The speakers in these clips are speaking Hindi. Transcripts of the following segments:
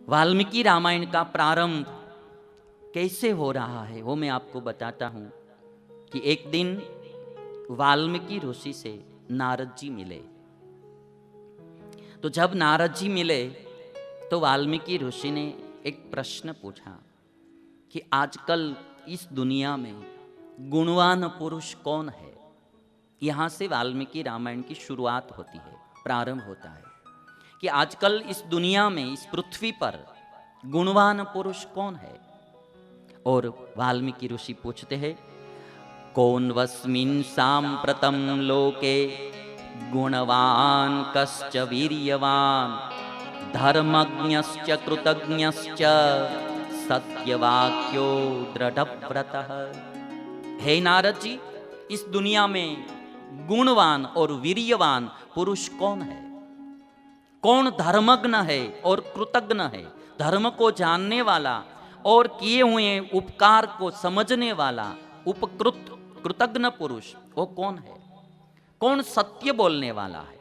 वाल्मीकि रामायण का प्रारंभ कैसे हो रहा है वो मैं आपको बताता हूं कि एक दिन वाल्मीकि ऋषि से नारद जी मिले। तो जब नारद जी मिले तो वाल्मीकि ऋषि ने एक प्रश्न पूछा कि आजकल इस दुनिया में गुणवान पुरुष कौन है। यहां से वाल्मीकि रामायण की शुरुआत होती है, प्रारंभ होता है कि आजकल इस दुनिया में, इस पृथ्वी पर गुणवान पुरुष कौन है। और वाल्मीकि ऋषि पूछते हैं, कौन वस्मिन् सांप्रतम लोके गुणवान कश्च वीर्यवान धर्मज्ञश्च कृतज्ञश्च सत्यवाक्यो दृढ़व्रतः। हे नारद जी, इस दुनिया में गुणवान और वीर्यवान पुरुष कौन है? कौन धर्मज्ञ है और कृतज्ञ है? धर्म को जानने वाला और किए हुए उपकार को समझने वाला उपकृत कृतज्ञ पुरुष वो कौन है? कौन सत्य बोलने वाला है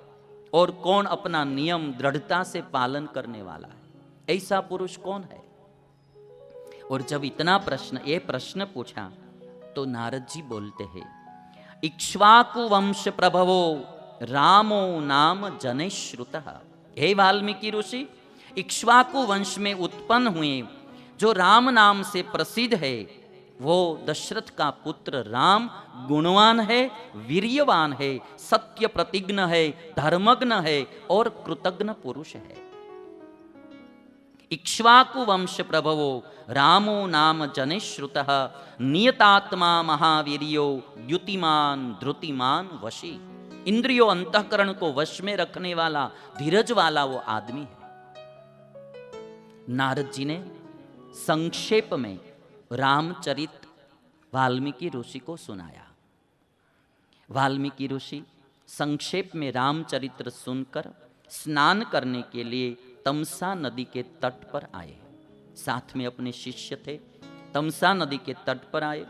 और कौन अपना नियम दृढ़ता से पालन करने वाला है? ऐसा पुरुष कौन है? और जब इतना ये प्रश्न पूछा तो नारद जी बोलते हैं, इक्ष्वाकु वंश प्रभवो रामो नाम जनेश्रुतः। हे वाल्मीकि ऋषि, इक्ष्वाकु वंश में उत्पन्न हुए जो राम नाम से प्रसिद्ध है वो दशरथ का पुत्र राम गुणवान है, वीर्यवान है, सत्य प्रतिज्ञ है, धर्मज्ञ है और कृतज्ञ पुरुष है। इक्ष्वाकु वंश प्रभवो रामो नाम जनेश्रुतः नियतात्मा महावीर्यो द्युतिमान धृतिमान वशी। इंद्रियों अंतःकरण को वश में रखने वाला, धीरज वाला वो आदमी है। नारद जी ने संक्षेप में रामचरित वाल्मीकि ऋषि को सुनाया। वाल्मीकि ऋषि संक्षेप में रामचरित्र सुनकर स्नान करने के लिए तमसा नदी के तट पर आए। साथ में अपने शिष्य थे, तमसा नदी के तट पर आए।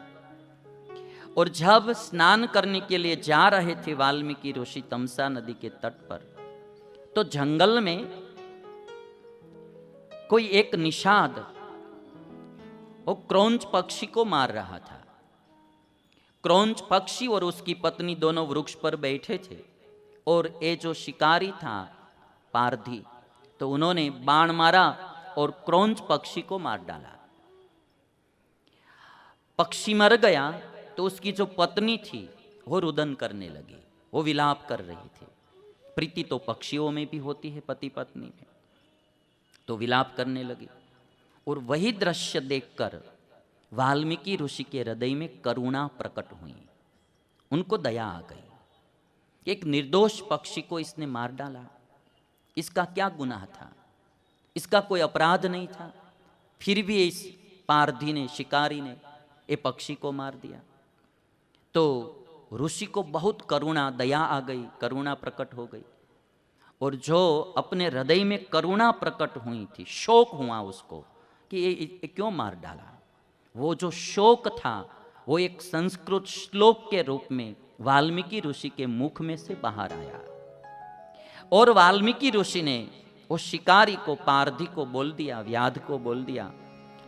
और जब स्नान करने के लिए जा रहे थे वाल्मीकि ऋषि तमसा नदी के तट पर, तो जंगल में कोई एक निषाद वो क्रौंच पक्षी को मार रहा था। क्रौंच पक्षी और उसकी पत्नी दोनों वृक्ष पर बैठे थे और ये जो शिकारी था पारधी, तो उन्होंने बाण मारा और क्रौंच पक्षी को मार डाला। पक्षी मर गया तो उसकी जो पत्नी थी वो रुदन करने लगी, वो विलाप कर रही थी। प्रीति तो पक्षियों में भी होती है, पति पत्नी में, तो विलाप करने लगी। और वही दृश्य देखकर वाल्मीकि ऋषि के हृदय में करुणा प्रकट हुई, उनको दया आ गई। एक निर्दोष पक्षी को इसने मार डाला, इसका क्या गुनाह था? इसका कोई अपराध नहीं था, फिर भी इस पारधी ने, शिकारी ने ये पक्षी को मार दिया। तो ऋषि को बहुत करुणा, दया आ गई, करुणा प्रकट हो गई। और जो अपने हृदय में करुणा प्रकट हुई थी, शोक हुआ उसको कि ये क्यों मार डाला, वो जो शोक था वो एक संस्कृत श्लोक के रूप में वाल्मीकि ऋषि के मुख में से बाहर आया। और वाल्मीकि ऋषि ने वो शिकारी को, पारधी को बोल दिया, व्याध को बोल दिया,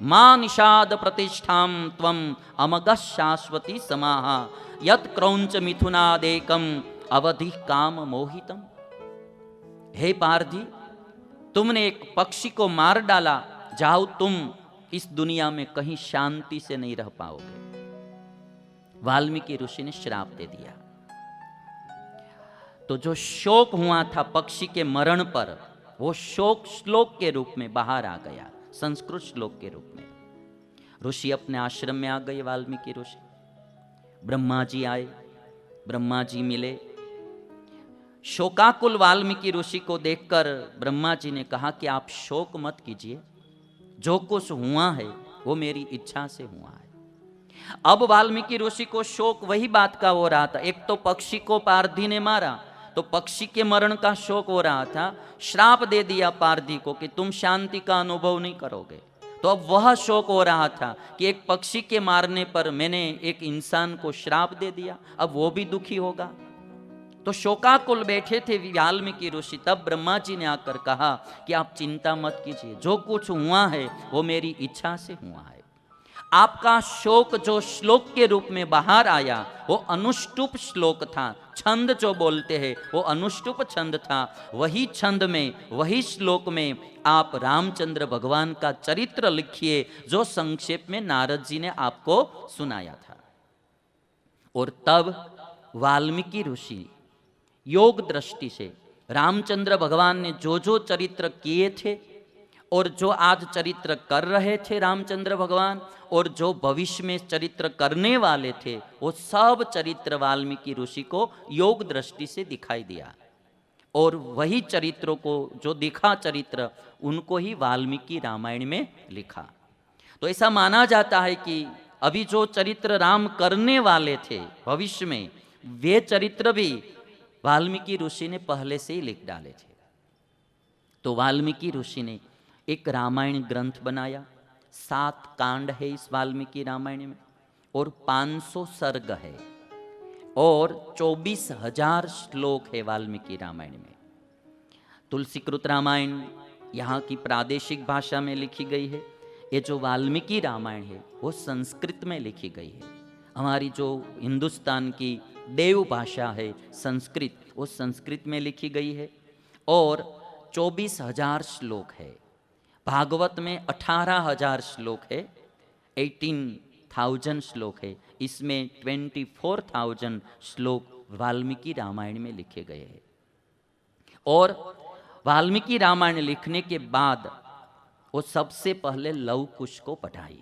मां निषाद प्रतिष्ठाम त्वम अमग शाश्वती समाहा यत क्रौंच मिथुनादेकम अवधि काम मोहितम। हे पारधी, तुमने एक पक्षी को मार डाला, जाओ तुम इस दुनिया में कहीं शांति से नहीं रह पाओगे। वाल्मीकि ऋषि ने श्राप दे दिया। तो जो शोक हुआ था पक्षी के मरण पर, वो शोक श्लोक के रूप में बाहर आ गया, संस्कृत श्लोक के रूप में। ऋषि अपने आश्रम में आ गए। वाल्मीकि ऋषि, ब्रह्मा जी आए, ब्रह्मा जी मिले। शोकाकुल वाल्मीकि ऋषि को देखकर ब्रह्मा जी ने कहा कि आप शोक मत कीजिए, जो कुछ हुआ है वो मेरी इच्छा से हुआ है। अब वाल्मीकि ऋषि को शोक वही बात का हो रहा था। एक तो पक्षी को पारधी ने मारा, तो पक्षी के मरण का शोक हो रहा था। श्राप दे दिया पारधी को कि तुम शांति का अनुभव नहीं करोगे। तो अब वह शोक हो रहा था कि एक पक्षी के मारने पर मैंने एक इंसान को श्राप दे दिया, अब वो भी दुखी होगा। तो शोकाकुल बैठे थे वाल्मीकि ऋषि। तब ब्रह्मा जी ने आकर कहा कि आप चिंता मत कीजिए, जो कुछ हुआ है वो मेरी इच्छा से हुआ है। आपका शोक जो श्लोक के रूप में बाहर आया वो अनुष्टुप श्लोक था। छंद जो बोलते हैं वो अनुष्टुप छंद था। वही छंद में, वही श्लोक में आप रामचंद्र भगवान का चरित्र लिखिए, जो संक्षेप में नारद जी ने आपको सुनाया था। और तब वाल्मीकि ऋषि योग दृष्टि से रामचंद्र भगवान ने जो जो चरित्र किए थे और जो आज चरित्र कर रहे थे रामचंद्र भगवान, और जो भविष्य में चरित्र करने वाले थे, वो सब चरित्र वाल्मीकि ऋषि को योग दृष्टि से दिखाई दिया। और वही चरित्रों को जो दिखा चरित्र, उनको ही वाल्मीकि रामायण में लिखा। तो ऐसा माना जाता है कि अभी जो चरित्र राम करने वाले थे भविष्य में, वे चरित्र भी वाल्मीकि ऋषि ने पहले से ही लिख डाले थे। तो वाल्मीकि ऋषि ने एक रामायण ग्रंथ बनाया। 7 कांड है इस वाल्मीकि रामायण में, और 500 सर्ग है, और 24,000 श्लोक है वाल्मीकि रामायण में। तुलसीकृत रामायण यहाँ की प्रादेशिक भाषा में लिखी गई है। ये जो वाल्मीकि रामायण है वो संस्कृत में लिखी गई है। हमारी जो हिंदुस्तान की देव भाषा है संस्कृत, वो संस्कृत में लिखी गई है, और 24,000 श्लोक है। भागवत में 18,000 श्लोक है, 18,000 श्लोक है। इसमें 24,000 श्लोक वाल्मीकि रामायण में लिखे गए हैं। और वाल्मीकि रामायण लिखने के बाद वो सबसे पहले लव कुश को पढ़ाई।